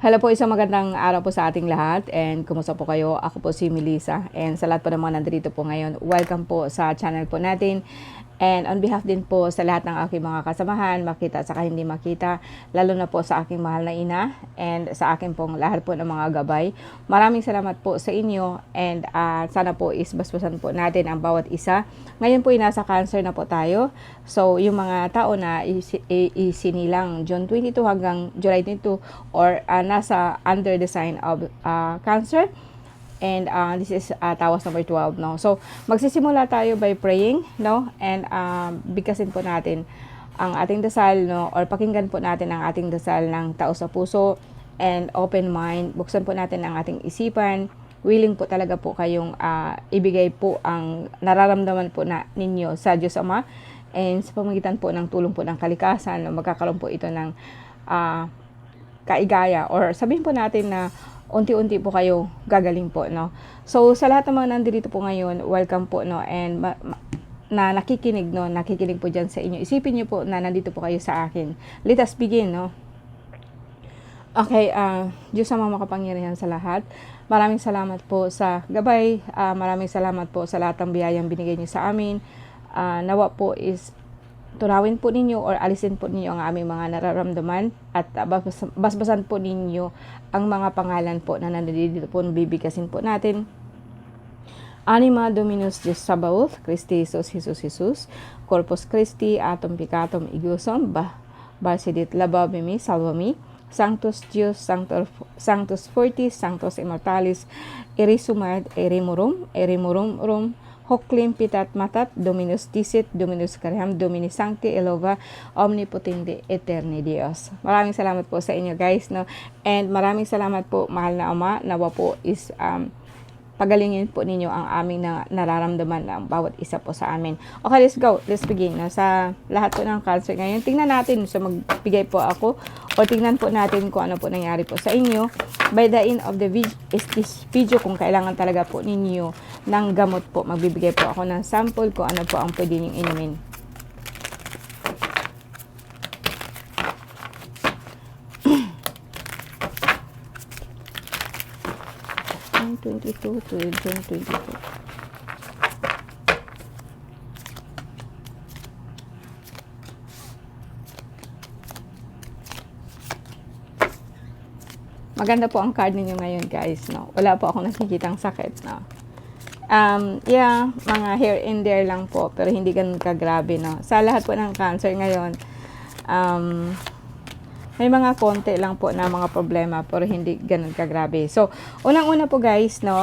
Hello po, isang magandang araw po sa ating lahat and kumusta po kayo? Ako po si Melissa and sa lahat po ng mga nandito po ngayon, welcome po sa channel po natin. And on behalf din po sa lahat ng aking mga kasamahan, makita at saka hindi makita, lalo na po sa aking mahal na ina and sa akin pong lahat po ng mga gabay. Maraming salamat po sa inyo and sana po isbasbasan po natin ang bawat isa. Ngayon po nasa Cancer na po tayo. So yung mga tao na isinilang June 22 hanggang July 22 or nasa under the sign of Cancer. And this is tawas number 12, no? So, magsisimula tayo by praying, no? And bigkasin po natin ang ating dasal, no? Or pakinggan po natin ang ating dasal ng tao sa puso and open mind. Buksan po natin ang ating isipan. Willing po talaga po kayong ibigay po ang nararamdaman po na ninyo sa Diyos Ama. And sa pamagitan po ng tulong po ng kalikasan, no? Magkakaroon po ito ng kaigaya or sabihin po natin na unti-unti po kayo gagaling po, no? So, sa lahat ng mga nandito po ngayon, welcome po, no? And na nakikinig, no? Nakikinig po dyan sa inyo. Isipin niyo po na nandito po kayo sa akin. Let us begin, no? Okay, Diyos ang makapangyarihan sa lahat. Maraming salamat po sa gabay. Maraming salamat po sa lahat ng biyayang binigay niyo sa amin. Nawa po is tunawin po ninyo or alisin po ninyo ang aming mga nararamdaman at basbasan po ninyo ang mga pangalan po na nandito po bibigkasin po natin. Anima Dominus Deus Sabaoth, Christi Jesus, Corpus Christi, Atom Picatum Igusum, Basidit Lababimi, Salvami, Sanctus Deus, Sanctus Fortis, Sanctus Immortalis, Erisumad, Erimurum Rum, Hoclim Pitat Matat, Dominus Dicit, Dominus Carham, Domini Sancti Elova, Omnipotente Eterni Dios. Maraming salamat po sa inyo guys, no? And maraming salamat po, mahal na Ama, nawa po is pagalingin po ninyo ang aming nararamdaman ng bawat isa po sa amin. Okay, let's go. Let's begin. No? Sa lahat po ng Cancer ngayon, tingnan natin. So, magbigay po ako o tingnan po natin kung ano po nangyari po sa inyo. By the end of the this video, kung kailangan talaga po ninyo ng gamot po, magbibigay po ako ng sample kung ano po ang pwede niyong inumin. 22 to June 22. Maganda po ang card ninyo ngayon guys, no? Wala po akong nakikitang sakit, no? Yeah, mga here and there lang po, pero hindi ganun kagrabe, no? Sa lahat po ng Cancer ngayon, may mga konti lang po na mga problema pero hindi ganun kagrabe. So, unang-una po guys, no,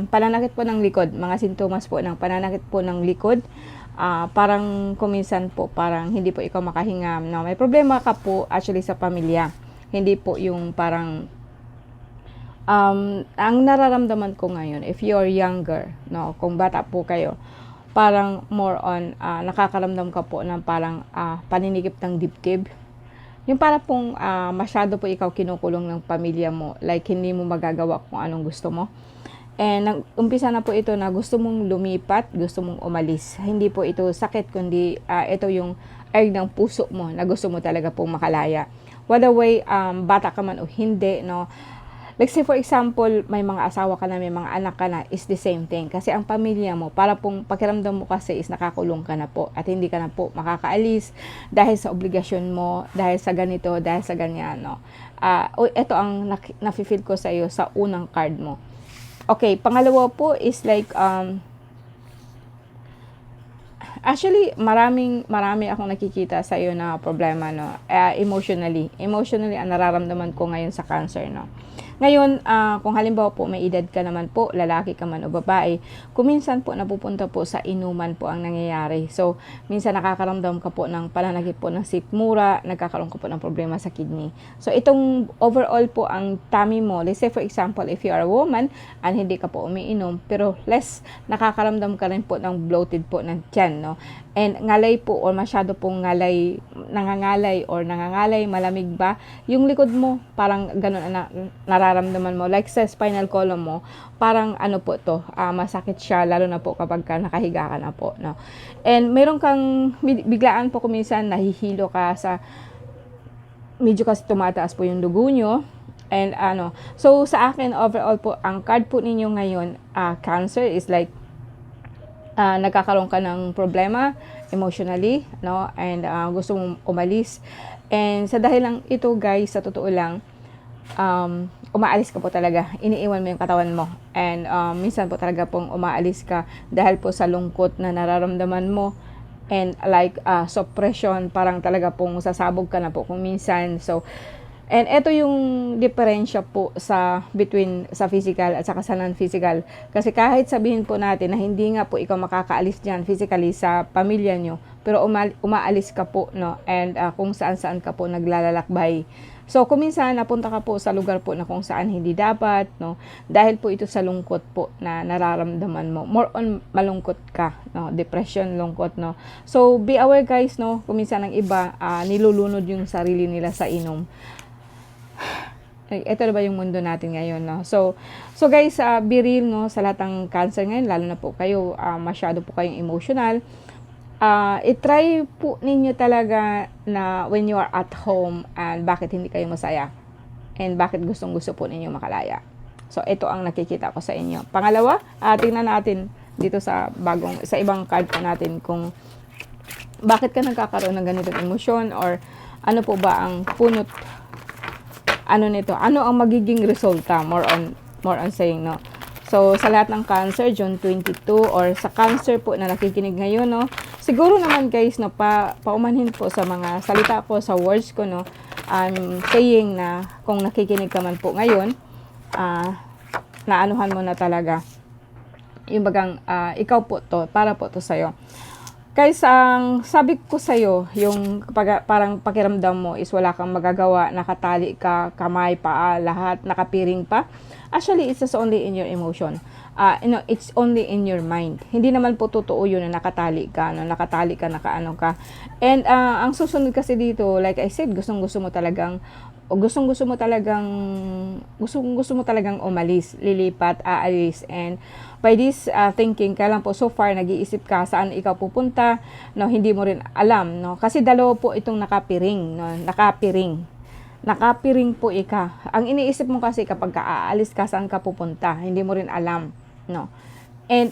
pananakit po ng likod, mga sintomas po ng pananakit po ng likod. Parang kuminsan po, parang hindi po ikaw makahinga, no. May problema ka po actually sa pamilya. Hindi po yung parang ang nararamdaman ko ngayon, if you're younger, no, kung bata po kayo, parang more on nakakaramdam ka po ng parang paninikip ng dibdib. Yung para pong masyado po ikaw kinukulong ng pamilya mo, like hindi mo magagawa kung anong gusto mo. And umpisa na po ito na gusto mong lumipat, gusto mong umalis. Hindi po ito sakit, kundi ito yung urge ng puso mo na gusto mo talaga pong makalaya. Whether way, bata ka man o hindi, no? Like say for example, may mga asawa ka na, may mga anak ka na, is the same thing. Kasi ang pamilya mo, para pong pakiramdam mo kasi is nakakulong ka na po at hindi ka na po makakaalis dahil sa obligasyon mo, dahil sa ganito, dahil sa ganyan, no? Ito ang nafe-feel ko sa iyo sa unang card mo. Okay, pangalawa po is like, actually, marami akong nakikita sa iyo na problema, no? Emotionally ang nararamdaman ko ngayon sa Cancer, no? Ngayon, kung halimbawa po may edad ka naman po, lalaki ka man o babae, kuminsan po napupunta po sa inuman po ang nangyayari. So, minsan nakakaramdam ka po ng pananakit po ng sikmura, nagkakaroon ka po ng problema sa kidney. So, itong overall po ang tummy mo, let's say for example, if you are a woman and hindi ka po umiinom, pero less nakakaramdam ka rin po ng bloated po ng tiyan, no? And ngalay po or masyado pong nangangalay, malamig ba? Yung likod mo, parang ganun na nararamdaman mo. Like sa spinal column mo, parang ano po to, masakit siya, lalo na po kapag nakahiga ka na po, no? And meron kang, biglaan po kuminsan, nahihilo ka sa medyo kasi tumataas po yung dugo nyo. And so sa akin overall po, ang card po ninyo ngayon, Cancer, is like nagkakaroon ka ng problema emotionally, no? And gusto mong umalis. And sa dahil lang ito, guys, sa totoo lang, umaalis ka po talaga. Iniiwan mo yung katawan mo. And minsan po talaga pong umaalis ka dahil po sa lungkot na nararamdaman mo. And like suppression, parang talaga pong sasabog ka na po kung minsan. So, and ito yung diferensya po between sa physical at saka sa non-physical. Kasi kahit sabihin po natin na hindi nga po ikaw makakaalis dyan physically sa pamilya nyo, pero umaalis ka po, no? And kung saan-saan ka po naglalalakbay. So, kung minsan napunta ka po sa lugar po na kung saan hindi dapat, no? Dahil po ito sa lungkot po na nararamdaman mo. More on malungkot ka, no? Depression, lungkot, no? So, be aware, guys, no? Kung minsan ang iba, nilulunod yung sarili nila sa inom. Ito na ba yung mundo natin ngayon, no? So guys, be real, no, sa lahat ng Cancer ngayon, lalo na po kayo, masyado po kayong emotional. I-try po ninyo talaga na when you are at home, and bakit hindi kayo masaya, and bakit gustong-gusto po ninyo makalaya. So ito ang nakikita ko sa inyo. Pangalawa, tingnan natin dito sa ibang card po natin kung bakit ka nagkakaroon ng ganitong emosyon, or ano po ba ang punot nito, ano ang magiging resulta, more on saying, no. So sa lahat ng Cancer, June 22, or sa Cancer po na nakikinig ngayon, no, siguro naman, guys, no, paumanhin po sa mga salita ko, sa words ko, no, I'm saying na kung nakikinig ka man po ngayon, naanuhan mo na talaga yung bagang ikaw po to, para po to sa'yo. Guys, ang sabi ko sa'yo, yung parang pakiramdam mo is wala kang magagawa, nakatali ka, kamay, paa, lahat, nakapiring pa. Actually, it's just only in your emotion. It's only in your mind. Hindi naman po totoo yun na nakatali ka, nakaano ka. And ang susunod kasi dito, like I said, gustong-gusto mo talagang umalis, lilipat, aalis. And by this thinking, kailan po so far nag-iisip ka saan ikaw pupunta, no, hindi mo rin alam, no, kasi dalawa po itong nakapiring, no, nakapiring po ang iniisip mo kasi kapag aalis ka, saan ka pupunta, hindi mo rin alam, no. And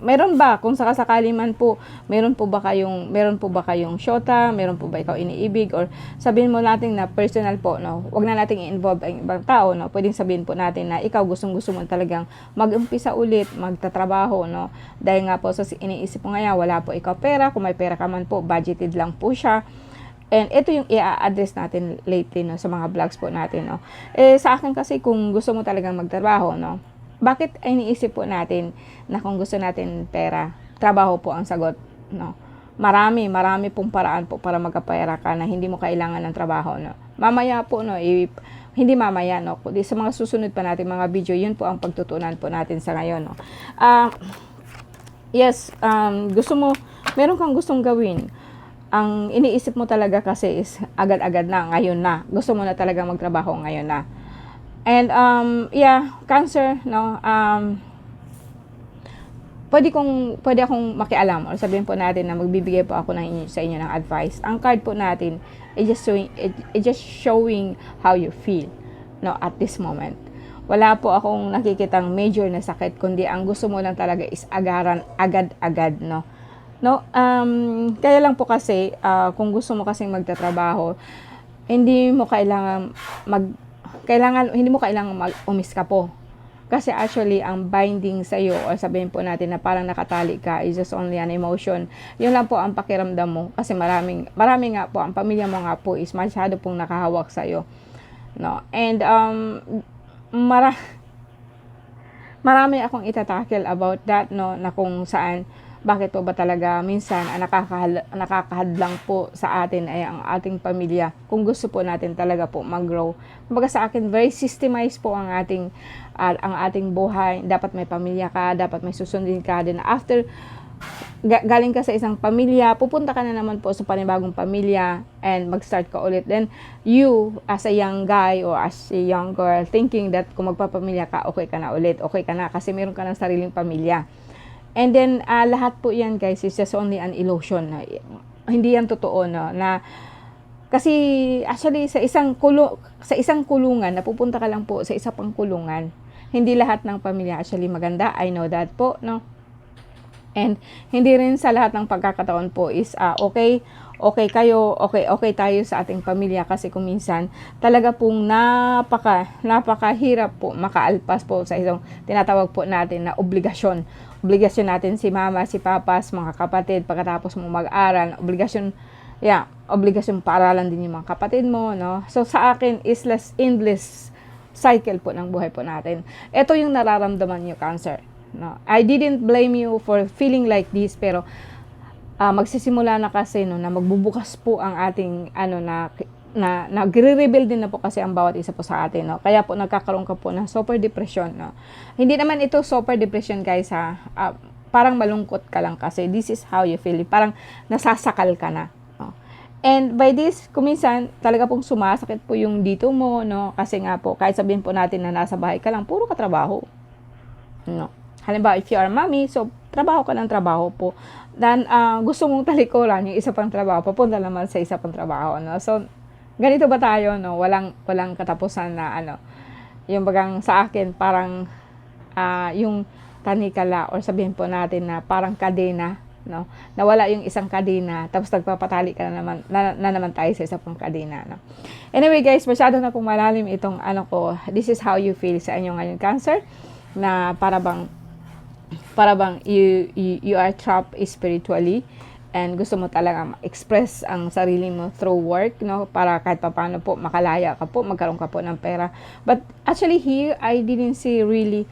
meron ba, kung sakasakali man po, meron po ba kayong syota, meron po ba ikaw iniibig, or sabihin mo natin na personal po, no, wag na nating i-involve ang ibang tao, no, pwedeng sabihin po natin na ikaw gustong-gusto mo talagang mag-umpisa ulit, magtatrabaho, no, dahil nga po sa iniisip mo ngayon, wala po ikaw pera, kung may pera ka man po, budgeted lang po siya. And ito yung i-address natin lately, no, sa mga vlogs po natin, no. Sa akin kasi, kung gusto mo talagang magtrabaho, no, bakit ay iniisip po natin na kung gusto natin pera, trabaho po ang sagot, no? Marami pong paraan po para magkapera ka na hindi mo kailangan ng trabaho, no? Mamaya po, no, hindi mamaya, no, kundi sa mga susunod pa natin mga video, yun po ang pagtutunan po natin sa ngayon, no. Yes, meron kang gustong gawin. Ang iniisip mo talaga kasi is agad-agad na, ngayon na. Gusto mo na talaga magtrabaho ngayon na. And Cancer, no, pwede akong makialam, or sabihin po natin na magbibigay po ako sa inyo ng advice. Ang card po natin is just showing how you feel, no, at this moment. Wala po akong nakikitang major na sakit, kundi ang gusto mo lang talaga is agaran agad-agad, no. No, kaya lang po kasi kung gusto mo kasing magtatrabaho, hindi mo kailangan mag-umis ka po. Kasi actually, ang binding sa iyo, o sabihin po natin na parang nakatali ka, is just only an emotion. Yun lang po ang pakiramdam mo. Kasi marami nga po, ang pamilya mo nga po is masyado pong nakahawak sa iyo. No? And marami akong itatackle about that, no, na kung saan, bakit po ba talaga minsan nakakahadlang po sa atin ay ang ating pamilya kung gusto po natin talaga po mag-grow. Kumbaga sa akin, very systemized po ang ating buhay. Dapat may pamilya ka, dapat may susundin ka. Then after galing ka sa isang pamilya, pupunta ka na naman po sa panibagong pamilya and mag-start ka ulit. Then you as a young guy or as a young girl thinking that kung magpapamilya ka, okay ka na ulit, okay ka na kasi meron ka ng sariling pamilya. And then lahat po yan, guys, is just only an illusion. hindi yan totoo, no, na kasi actually sa isang kulungan napupunta ka lang po sa isa pang kulungan. Hindi lahat ng pamilya actually maganda. I know that po, no. And hindi rin sa lahat ng pagkakataon po is okay kayo, okay tayo sa ating pamilya, kasi kung minsan talaga pong napakahirap po makaalpas po sa isang tinatawag po natin na obligasyon. Obligasyon natin si mama, si papa, mga kapatid pagkatapos mo mag-aral, obligasyon paaralan din yung mga kapatid mo, no. So sa akin is endless cycle po ng buhay po natin. Ito yung nararamdaman niyo, Cancer, no. I didn't blame you for feeling like this, pero magsisimula na kasi, no, na magbubukas po ang ating na nagre-rebuild din na po kasi ang bawat isa po sa atin, no. Kaya po nagkakaroon ka po ng super depression, no. Hindi naman ito super depression, guys, parang malungkot ka lang kasi this is how you feel. Parang nasasakal ka na, no. And by this, kuminsan talaga pong sumasakit po yung dito mo, no, kasi nga po kahit sabihin po natin na nasa bahay ka lang, puro ka trabaho, no. Halimbawa, if you are mommy, so trabaho ka ng trabaho po. Then, gusto mong talikuran yung isa pang trabaho, papunta naman sa isa pang trabaho, no? So, ganito ba tayo, no? Walang katapusan na, yung bagang sa akin, parang, yung tanikala, or sabihin po natin na parang kadena, no? Nawala yung isang kadena, tapos nagpapatali ka na naman tayo sa isa pang kadena, no? Anyway, guys, masyado na pong malalim itong this is how you feel sa inyo ngayon, Cancer, na para bang you are trapped spiritually, and gusto mo talaga express ang sarili mo through work, no, para kahit papaano po makalaya ka po, magkaroon ka po ng pera. But actually here I didn't see really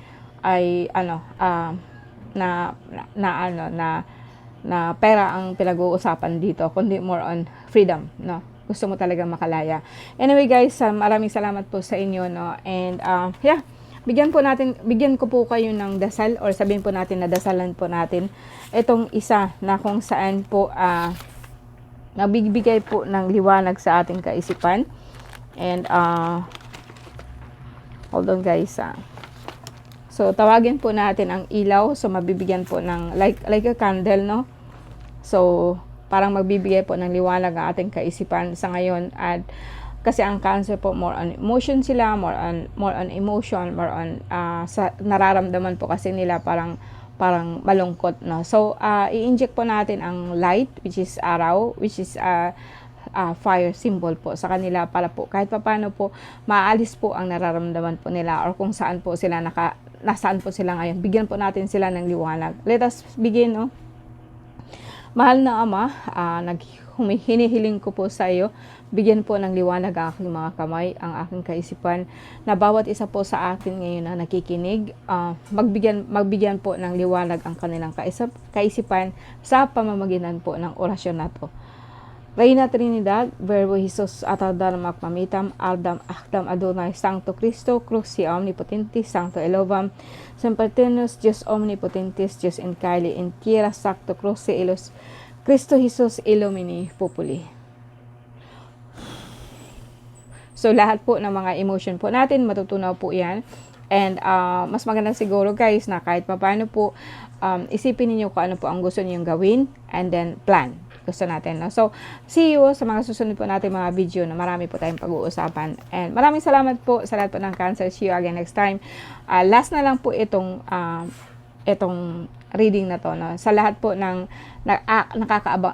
na pera ang pinag-uusapan dito, kundi more on freedom, no. Gusto mo talaga makalaya. Anyway, guys, maraming salamat po sa inyo, no, and bigyan ko po kayo ng dasal, or sabihin po natin na dasalan po natin itong isa na kung saan po nagbibigay po ng liwanag sa ating kaisipan. And hold on, guys. So tawagin po natin ang ilaw. So mabibigyan po ng like a candle, no. So parang magbibigay po ng liwanag ang ating kaisipan sa ngayon. At kasi ang Cancer po, more on emotion sila, more on emotion, more on sa nararamdaman po kasi nila parang malungkot, no. So i-inject po natin ang light, which is araw, which is fire symbol po sa kanila, para po kahit papaano po maalis po ang nararamdaman po nila, or kung saan po sila nasaan po sila ngayon. Bigyan po natin sila ng liwanag. Let us begin, no. Mahal na Ama, hinihiling ko po sa iyo, bigyan po ng liwanag ang aking mga kamay, ang aking kaisipan, na bawat isa po sa atin ngayon na nakikinig, magbigyan po ng liwanag ang kanilang kaisipan sa pamamagitan po ng orasyon na to. Reina Trinidad, Verbo Jesus, Atadar Makmamitam, Ardam Akdam Adonai, Sancto Cristo, Cruci Omnipotentis, Sancto Elovam, Sempertenus, Dios Omnipotentis, Dios in Caeli, in Tierra, Sancto Cruci Elos, Cristo Jesus, Illumini Populi. So, lahat po ng mga emotion po natin, matutunaw po yan. And mas maganda siguro, guys, na kahit paano po, isipin niyo kung ano po ang gusto niyong gawin, and then plan. Gusto natin, no? So, see you sa mga susunod po natin mga video na marami po tayong pag-uusapan. And maraming salamat po sa lahat po ng Cancer. See you again next time. Last na lang po itong reading na to, no? Sa lahat po ng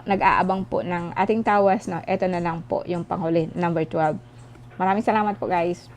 nag-aabang po ng ating tawas, no? Ito na lang po yung panghuli, number 12. Maraming salamat po, guys.